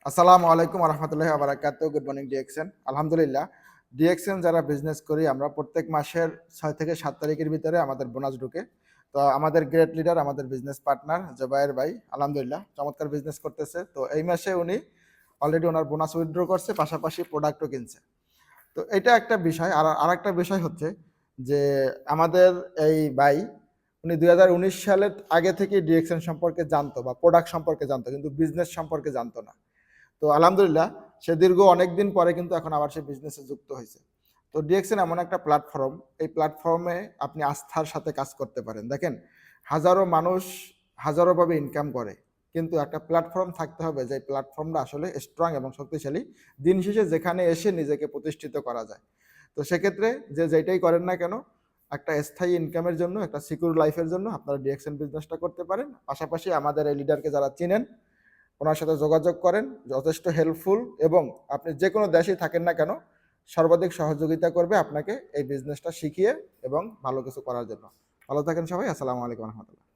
আসসালামু আলাইকুম রহমতুল্লাহি ওয়া বারাকাতুহু। Good morning DXN. আলহামদুলিল্লাহ, ডিএক্সএন যারা বিজনেস করি আমরা প্রত্যেক মাসের ৬ থেকে ৭ তারিখের ভিতরে আমাদের বোনাস ঢুকে। তো আমাদের গ্রেট লিডার, আমাদের বিজনেস পার্টনার জোবায়ের ভাই আলহামদুলিল্লাহ চমৎকার বিজনেস করতেছে। তো এই মাসে উনি অলরেডি ওনার বোনাস উইথড্র করছে, পাশাপাশি প্রোডাক্টও কিনছে। তো এটা একটা বিষয়। আর আরেকটা বিষয় হচ্ছে যে আমাদের এই ভাই উনি ২০১৯ সালের আগে থেকে ডিএক্সএন সম্পর্কে জানতো বা প্রোডাক্ট সম্পর্কে জানতো, কিন্তু বিজনেস সম্পর্কে জানতো না। তো আলহামদুলিল্লাহ সে দীর্ঘ অনেকদিন পরে কিন্তু এখন আবার সে বিজনেসে যুক্ত হয়েছে। তো ডিএক্সএন এমন একটা প্ল্যাটফর্ম, এই প্ল্যাটফর্মে আপনি আস্থার সাথে কাজ করতে পারেন। দেখেন, হাজারো মানুষ হাজারোভাবে ইনকাম করে, কিন্তু একটা প্ল্যাটফর্ম থাকতে হবে যে প্ল্যাটফর্মটা আসলে স্ট্রং এবং শক্তিশালী। দিন শেষে যেখানে এসে নিজেকে প্রতিষ্ঠিত করা যায়। তো সেক্ষেত্রে যে যেটাই করেন না কেন, একটা স্থায়ী ইনকামের জন্য, একটা সিকিউর লাইফের জন্য আপনারা ডিএক্সএন বিজনেসটা করতে পারেন। পাশাপাশি আমাদের এই লিডারকে যারা চিনেন ওনার সাথে যোগাযোগ করেন, যথেষ্ট হেল্পফুল, এবং আপনি যে কোনো দেশেই থাকেন না কেন সর্বাধিক সহযোগিতা করবে আপনাকে এই বিজনেসটা শিখিয়ে এবং ভালো কিছু করার জন্য। ভালো থাকেন সবাই। আসসালামু আলাইকুম রহমতুল্লাহ।